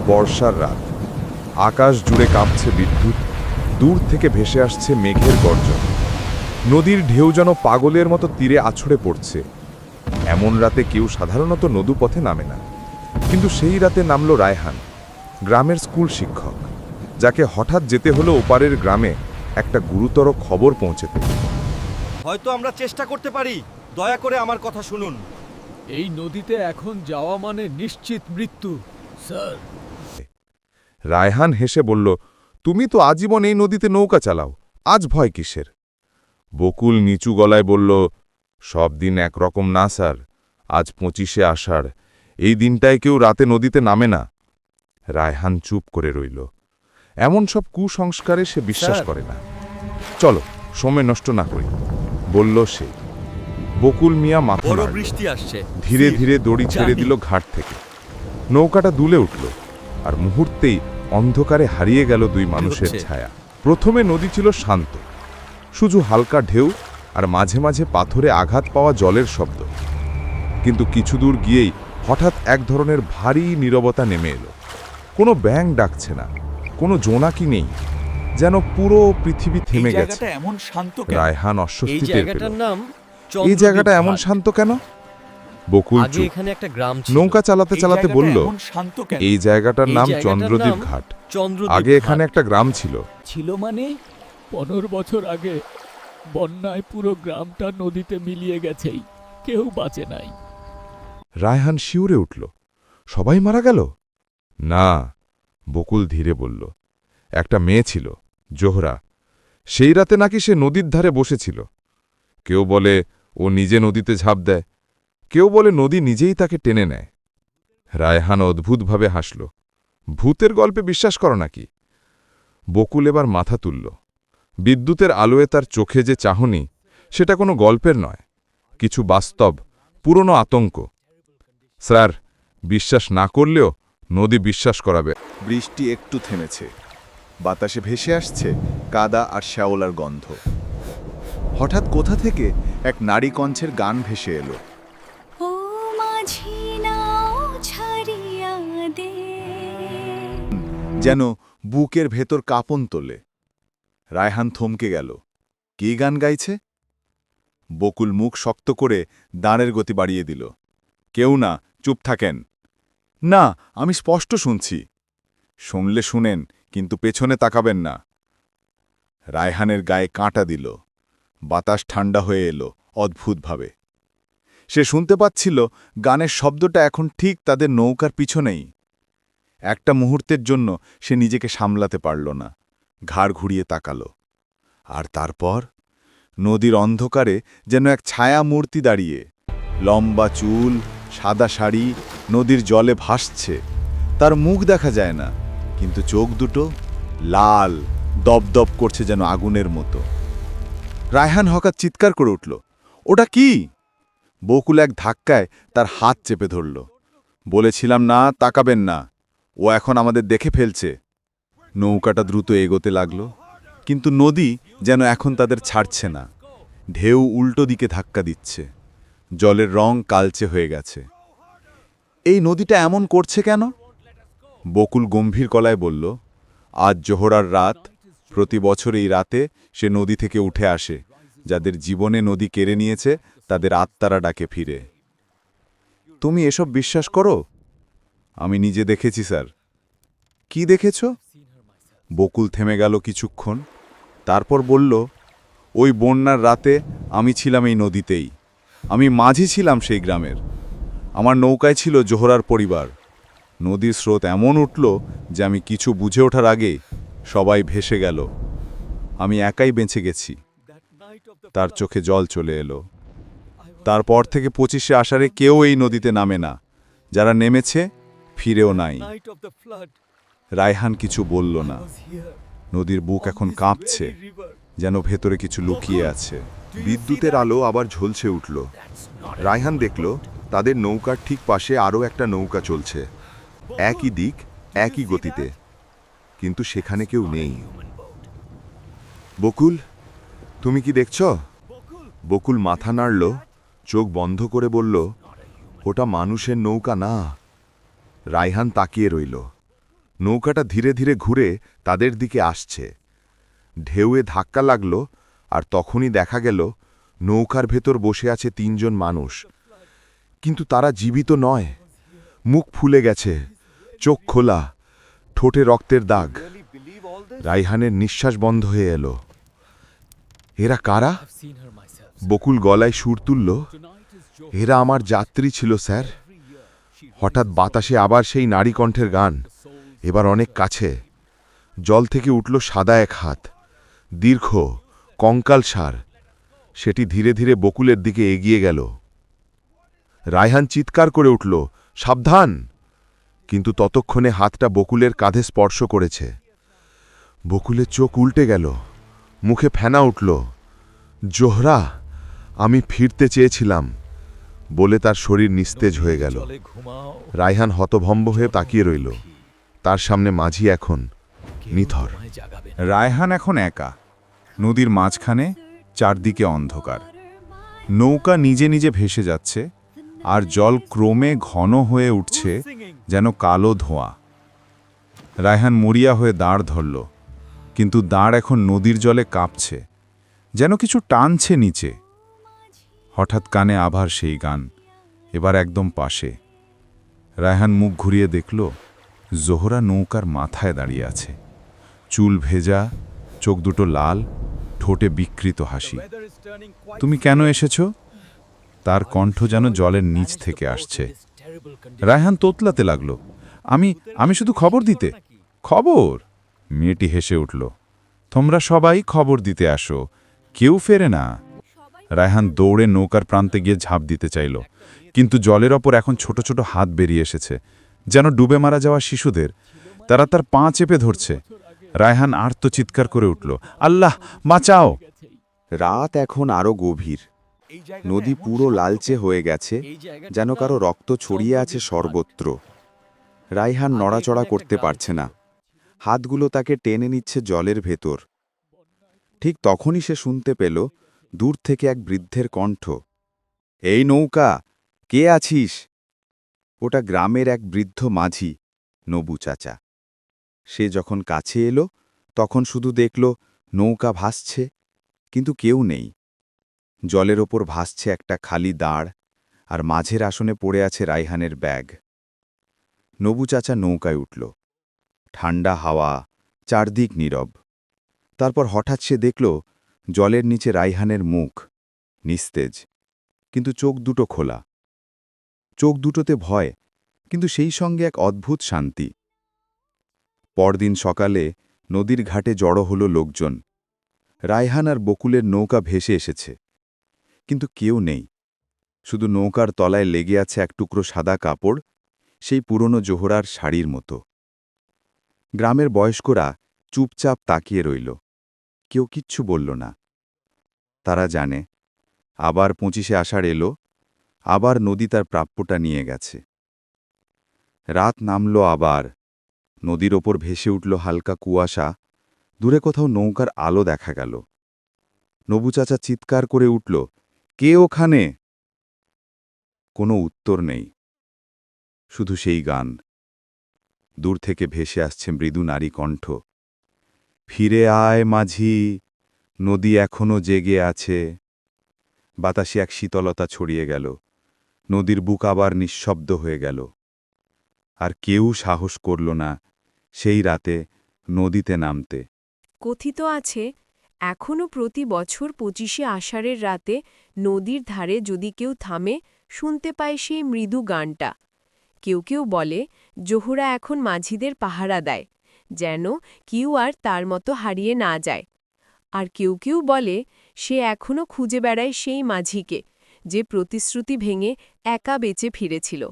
বর্ষার রাত, আকাশ জুড়ে কাঁপছে বিদ্যুৎ, দূর থেকে ভেসে আসছে মেঘের গর্জন। নদীর ঢেউ যেন পাগলের মতো তীরে আছড়ে পড়ছে। এমন রাতে কেউ সাধারণত নদীপথে নামে না, কিন্তু সেই রাতে নামল রায়হান, গ্রামের স্কুল শিক্ষক, যাকে হঠাৎ যেতে হলো ওপারের গ্রামে একটা গুরুতর খবর পৌঁছেতে। হয়তো আমরা চেষ্টা করতে পারি, দয়া করে আমার কথা শুনুন। এই নদীতে এখন যাওয়া মানে নিশ্চিত মৃত্যু, স্যার। রায়হান হেসে বলল, তুমি তো আজীবন এই নদীতে নৌকা চালাও, আজ ভয় কিসের? বকুল নিচু গলায় বলল, সব দিন একরকম না স্যার, আজ 25শে আষাঢ়, এই দিনটায় কেউ রাতে নদীতে নামে না। রায়হান চুপ করে রইল। এমন সব কুসংস্কারে সে বিশ্বাস করে না। চলো, সময় নষ্ট না করি, বলল সে। বকুল মিয়া মাথা বড় নাড়ল। বৃষ্টি আসছে। ধীরে ধীরে দড়ি ছেড়ে দিল ঘাট থেকে। নৌকাটা দুলে উঠল, আর মুহূর্তেই অন্ধকারে হারিয়ে গেল দুই মানুষের হচ্ছে? ছায়া। প্রথমে নদী ছিল শান্ত, শুধু হালকা ঢেউ আর মাঝে মাঝে পাথরে আঘাত পাওয়া জলের শব্দ। কিন্তু কিছু দূর গিয়েই হঠাৎ এক ধরনের ভারী নীরবতা নেমে এলো। কোনো ব্যাঙ ডাকছে না, কোনো জোনাকি নেই, যেন পুরো পৃথিবী থেমে গেছে। এমন শান্ত কেন? রায়হান এই অস্বস্তি টের পেল। জায়গাটার নাম এই জায়গাটা এমন শান্ত কেন? বকুল আগে চুপ। এখানে একটা গ্রাম ছিল। নৌকা চালাতে চালাতে বলল, শান্ত কেন? এই জায়গাটার এই নাম জায়গাটার চন্দ্রদ্বীপ নাম ঘাট। চন্দ্রদ্বীপ আগে ঘাট। এখানে একটা গ্রাম ছিল। ছিল মানে 15 বছর আগে বন্যায় পুরো গ্রামটা নদীতে মিলিয়ে গেছেই, কেউ বাঁচে নাই। রায়হান শিউরে উঠল, সবাই মারা গেল? না, বকুল ধীরে বলল, একটা মেয়ে ছিল, জোহরা। সেই রাতে নাকি সে নদীর ধারে বসেছিল। কেউ বলে ও নিজে নদীতে ঝাঁপ দেয়, কেউ বলে নদী নিজেই তাকে টেনে নেয়। রায়হান অদ্ভুতভাবে হাসল। ভূতের গল্পে বিশ্বাস করো নাকি? বকুল এবার মাথা তুলল। বিদ্যুতের আলোয় তার চোখে যে চাহনি, সেটা কোনো গল্পের নয়, কিছু বাস্তব, পুরনো আতঙ্ক। স্যার, বিশ্বাস না করলেও নদী বিশ্বাস করাবে। বৃষ্টি একটু থেমেছে, বাতাসে ভেসে আসছে কাদা আর শ্যাওলার গন্ধ। হঠাৎ কোথা থেকে এক নারী কণ্ঠের গান ভেসে এলো। ও মাঝি নাও ছাড়িয়া দে। যেন বুকের ভেতর কাঁপন তোলে। রায়হান থমকে গেল। কি গান গাইছে? বকুল মুখ শক্ত করে দাঁড়ের গতি বাড়িয়ে দিল। কেউ না, চুপ থাকেন। না, আমি স্পষ্ট শুনছি। শুনলে শুনেন, কিন্তু পেছনে তাকাবেন না। রায়হানের গায়ে কাঁটা দিল। বাতাস ঠান্ডা হয়ে এলো অদ্ভুতভাবে। সে শুনতে পাচ্ছিল গানের শব্দটা এখন ঠিক তাদের নৌকার পিছনেই। একটা মুহূর্তের জন্য সে নিজেকে সামলাতে পারল না, ঘাড় ঘুরিয়ে তাকালো। আর তারপর নদীর অন্ধকারে যেন এক ছায়া মূর্তি দাঁড়িয়ে, লম্বা চুল, সাদা শাড়ি, নদীর জলে ভাসছে। তার মুখ দেখা যায় না, কিন্তু চোখ দুটো লাল, দপদপ করছে যেন আগুনের মতো। রায়হান হঠাৎ চিৎকার করে উঠল, ওটা কি? বকুল এক ধাক্কায় তার হাত চেপে ধরল। বলেছিলাম না, তাকাবেন না, ও এখন আমাদের দেখে ফেলছে। নৌকাটা দ্রুত এগোতে লাগল, কিন্তু নদী যেন এখন তাদের ছাড়ছে না। ঢেউ উল্টো দিকে ধাক্কা দিচ্ছে, জলের রং কালচে হয়ে গেছে। এই নদীটা এমন করছে কেন? বকুল গম্ভীর গলায় বলল, আজ জোহরার রাত। প্রতি বছর এই রাতে সে নদী থেকে উঠে আসে। যাদের জীবনে নদী কেড়ে নিয়েছে, তাদের আত্মারা ডাকে ফিরে। তুমি এসব বিশ্বাস করো? আমি নিজে দেখেছি স্যার। কি দেখেছ? বকুল থেমে গেল কিছুক্ষণ, তারপর বলল, ওই বন্যার রাতে আমি ছিলাম এই নদীতেই। আমি মাঝি ছিলাম সেই গ্রামের। আমার নৌকায় ছিল জোহরার পরিবার। নদীর স্রোত এমন উঠল যে আমি কিছু বুঝে ওঠার আগে সবাই ভেসে গেল। আমি একাই বেঁচে গেছি। তার চোখে জল চলে এলো। তারপর থেকে 25শে আষাঢ়ে কেউ এই নদীতে নামে না। যারা নেমেছে, ফিরেও নাই। রায়হান কিছু বলল না। নদীর বুক এখন কাঁপছে, যেন ভেতরে কিছু লুকিয়ে আছে। বিদ্যুতের আলো আবার ঝলসে উঠল। রায়হান দেখল তাদের নৌকার ঠিক পাশে আরও একটা নৌকা চলছে, একই দিক, একই গতিতে, কিন্তু সেখানে কেউ নেই। বকুল, তুমি কি দেখছ? বকুল মাথা নাড়ল, চোখ বন্ধ করে বলল, ওটা মানুষের নৌকা না। রায়হান তাকিয়ে রইল। নৌকাটা ধীরে ধীরে ঘুরে তাদের দিকে আসছে। ঢেউয়ে ধাক্কা লাগল, আর তখনই দেখা গেল নৌকার ভেতর বসে আছে 3 জন মানুষ। কিন্তু তারা জীবিত নয়, মুখ ফুলে গেছে, চোখ খোলা, ঠোঁটে রক্তের দাগ। রাইহানের নিঃশ্বাস বন্ধ হয়ে এলো। এরা কারা? বকুল গলায় সুর তুলল, এরা আমার যাত্রী ছিল স্যার। হঠাৎ বাতাসে আবার সেই নারী কণ্ঠের গান, এবার অনেক কাছে। জল থেকে উঠল সাদা এক হাত, দীর্ঘ, কঙ্কালসার। সেটি ধীরে ধীরে বকুলের দিকে এগিয়ে গেল। রায়হান চিৎকার করে উঠল, সাবধান! কিন্তু ততক্ষণে হাতটা বকুলের কাঁধে স্পর্শ করেছে। বকুলের চোখ উল্টে গেল, মুখে ফেনা উঠল। জোহরা, আমি ফিরতে চেয়েছিলাম বলে তার শরীর নিস্তেজ হয়ে গেল। রায়হান হতভম্ব হয়ে তাকিয়ে রইল। তার সামনে মাঝি এখন নিথর। রায়হান এখন একা, নদীর মাঝখানে, চারদিকে অন্ধকার। নৌকা নিজে নিজে ভেসে যাচ্ছে, আর জল ক্রমে ঘন হয়ে উঠছে, যেন কালো ধোঁয়া। রায়হান মরিয়া হয়ে দাঁড় ধরল, কিন্তু দাঁড় এখন নদীর জলে কাঁপছে, যেন কিছু টানছে নিচে। হঠাৎ কানে আবার সেই গান, এবার একদম পাশে। রায়হান মুখ ঘুরিয়ে দেখল, জোহরা নৌকার মাথায় দাঁড়িয়ে আছে, চুল ভেজা, চোখ দুটো লাল, ঠোঁটে বিকৃত হাসি। তুমি কেন এসেছ? তার কণ্ঠ যেন জলের নিচ থেকে আসছে। রায়হান তোতলাতে লাগল, আমি শুধু খবর দিতে। খবর? মেয়েটি হেসে উঠল, তোমরা সবাই খবর দিতে আসো, কেউ ফেরে না। রায়হান দৌড়ে নৌকার প্রান্তে গিয়ে ঝাঁপ দিতে চাইল, কিন্তু জলের ওপর এখন ছোট ছোট হাত বেরিয়ে এসেছে, যেন ডুবে মারা যাওয়া শিশুদের। তারা তার পা চেপে ধরছে। রায়হান আর্তচিৎকার করে উঠল, আল্লাহ বাঁচাও! রাত এখন আরো গভীর। নদী পুরো লালচে হয়ে গেছে, যেন কারো রক্ত ছড়িয়ে আছে সর্বত্র। রায়হান নড়াচড়া করতে পারছে না, হাতগুলো তাকে টেনে নিচ্ছে জলের ভেতর। ঠিক তখনই সে শুনতে পেল দূর থেকে এক বৃদ্ধের কণ্ঠ, এই নৌকা, কে আছিস? ওটা গ্রামের এক বৃদ্ধ মাঝি, নবু চাচা। সে যখন কাছে এলো, তখন শুধু দেখল নৌকা ভাসছে, কিন্তু কেউ নেই। জলের ওপর ভাসছে একটা খালি দাঁড়, আর মাঝের আসনে পড়ে আছে রায়হানের ব্যাগ। নবু চাচা নৌকায় উঠল। ঠান্ডা হাওয়া, চারদিক নীরব। তারপর হঠাৎ সে দেখল জলের নিচে রায়হানের মুখ, নিস্তেজ, কিন্তু চোখ দুটো খোলা। চোখ দুটোতে ভয়, কিন্তু সেই সঙ্গে এক অদ্ভুত শান্তি। পরদিন সকালে নদীর ঘাটে জড়ো হল লোকজন। রায়হান আর বকুলের নৌকা ভেসে এসেছে, কিন্তু কেউ নেই। শুধু নৌকার তলায় লেগে আছে এক টুকরো সাদা কাপড়, সেই পুরনো জোহরার শাড়ির মতো। গ্রামের বয়স্করা চুপচাপ তাকিয়ে রইল, কেউ কিচ্ছু বলল না। তারা জানে, আবার 25শে আষাঢ় এলো, আবার নদী তার প্রাপ্যটা নিয়ে গেছে। রাত নামল আবার, নদীর ওপর ভেসে উঠল হালকা কুয়াশা, দূরে কোথাও নৌকার আলো দেখা গেল। নবু চাচা চিৎকার করে উঠল, কে ওখানে? কোনো উত্তর নেই, শুধু সেই গান। দূর থেকে ভেসে আসছে মৃদু নারী কণ্ঠ, ফিরে আয় মাঝি, নদী এখনো জেগে আছে। বাতাসে এক শীতলতা ছড়িয়ে গেল, নদীর বুক আবার নিঃশব্দ হয়ে গেল। আর কেউ সাহস করল না সেই রাতে নদীতে নামতে। কথিত আছে, এখনও প্রতি বছর 25শে আষাঢ়ের রাতে নদীর ধারে যদি কেউ থামে, শুনতে পায় সেই মৃদু গানটা। কেউ কেউ বলে জোহরা এখন মাঝিদের পাহারা দেয়, যেন কেউ আর তার মতো হারিয়ে না যায়। আর কেউ কেউ বলে সে এখনও খুঁজে বেড়ায় সেই মাঝিকে, যে প্রতিশ্রুতি ভেঙে একা বেঁচে ফিরেছিল।